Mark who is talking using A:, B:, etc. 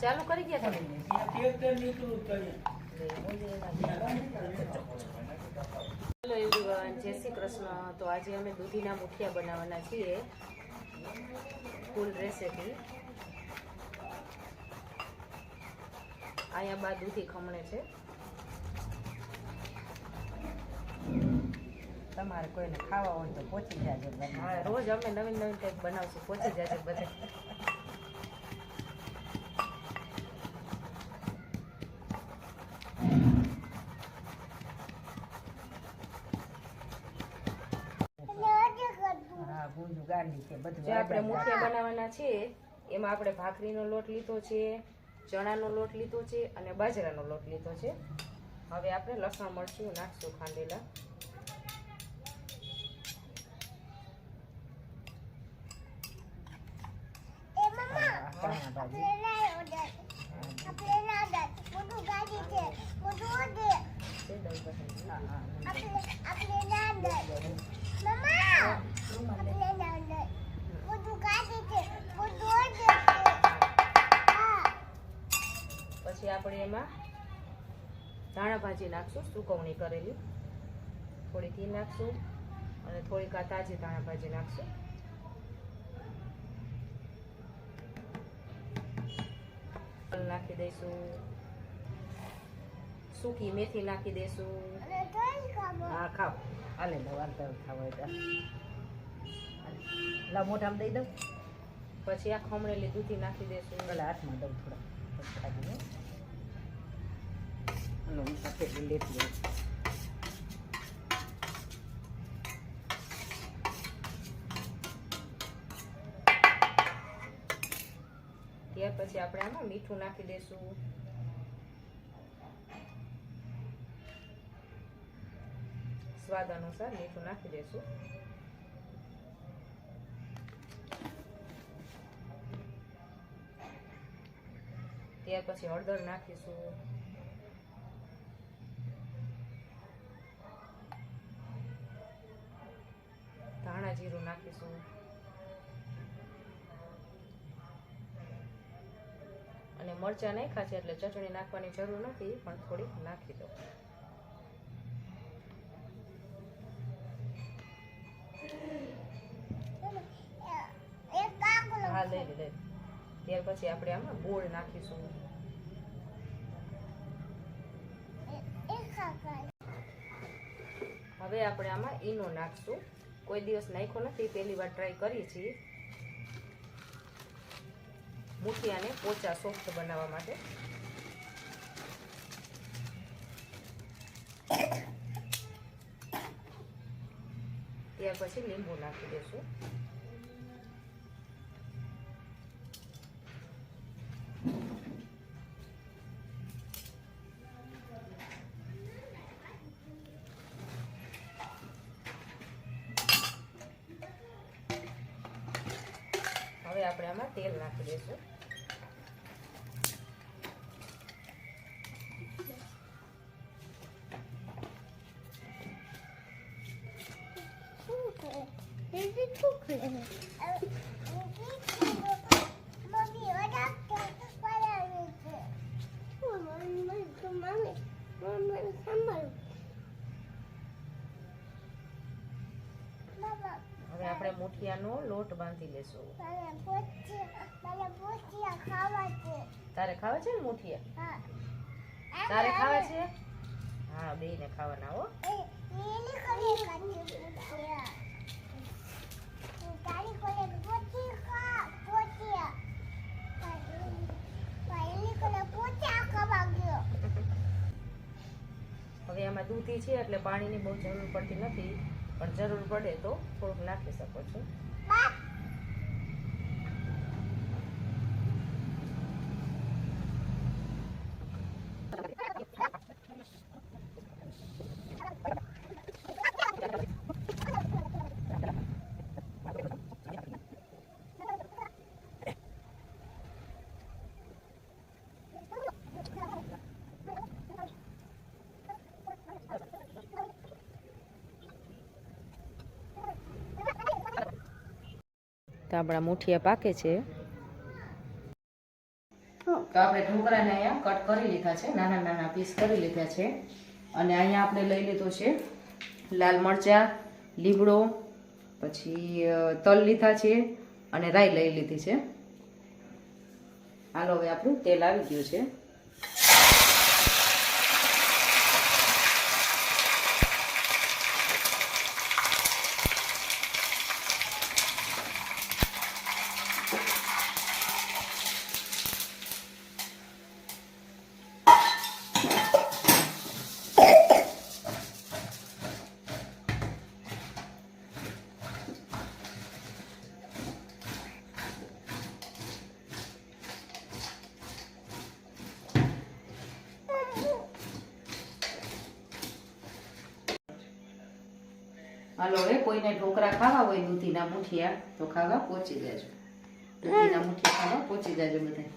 A: ચાલુ કરી ગયા તમે? હેલો એવરીવન, જય શ્રી કૃષ્ણ. તો આજે અમે દૂધીના મુઠિયા બનાવવાના છીએ. ફૂલ રેસીપી. અહીંયા બા દૂધી ખમણે છે.
B: તમારે કોઈને ખાવા હોય તો પહોંચી જાજો.
A: હા, રોજ અમે નવીન નવીન કંઈક બનાવશું. પહોંચી જાજો બધે. જે આપણે મુઠિયા બનાવવાના છે એમાં આપણે ભાખરીનો લોટ લીધો છે, ચણાનો લોટ લીધો છે અને બાજરાનો લોટ લીધો છે. હવે આપણે લસણ મરચું નાખશું ખાંડેલા. પછી આપણે એમાં ધાણા ભાજી નાખશું, સુકવણી કરેલી. થોડી ઘી નાખશું અને થોડીક આ તાજી ધાણા ભાજી નાખશું. નાખી દઈશું, સૂકી મેથી નાખી દઈશું.
B: હા ખાવ, હાલે વાર્તા ખાવ હોય લા મોઢામાં દઈ દઉં.
A: પછી આ ખમણેલી દૂધી નાખી દઈશું.
B: પેલા હાથમાં દઉં થોડા ખાઈ લેતી.
A: ત્યાર પછી આપણે આમાં મીઠું નાખી દઈશું. સ્વાદ અનુસાર મીઠું નાખી દઈશું. ત્યાર પછી હળદર નાખીશું. ધાણા જીરું નાખીશું. અને મરચાં નાખ્યા છે એટલે ચટણી નાખવાની જરૂર નથી, પણ થોડીક નાખી દો. હા લઈ લે. ત્યાર પછી આપણે આમાં ગોળ નાખીશું. હવે આપણે આમાં ઈનો નાખશું. કોઈ દિવસ નાખ્યો નથી, પહેલી વાર ટ્રાય કરીએ છીએ મુઠિયાને પોચા સોફ્ટ બનાવવા માટે. ત્યાર પછી લીંબુ નાખી દઈશું. હવે આપણે આમાં તેલ નાખી દઈશું. હવે આપણે મુઠિયાનો લોટ બાંધી લેશું. તારે ખાવા છે ને મુઠિયા? તારે ખાવા છે? હા, બેયને ખાવાના હો. હવે આમાં દૂધી છે એટલે પાણીની બહુ જરૂર પડતી નથી, પણ જરૂર પડે તો થોડુંક નાખી શકો છો. તો આપણા મુઠિયા પાકે છે. તો આપણે ઢોકળાને અહીંયા કટ કરી લીધા છે, નાના નાના પીસ કરી લીધા છે. અને અહીંયા આપણે લઈ લીધો છે લાલ મરચાં, લીમડો, પછી તલ લીધા છે અને રાઈ લઈ લીધી છે. હાલો હવે આપણું તેલ આવી ગયું છે. હાલો હવે કોઈને ઢોકળા ખાવા હોય દૂધીના મુઠિયા તો ખાવા પહોંચી જાજો. દૂધીના મુઠિયા ખાવા પહોંચી જાજો બધા.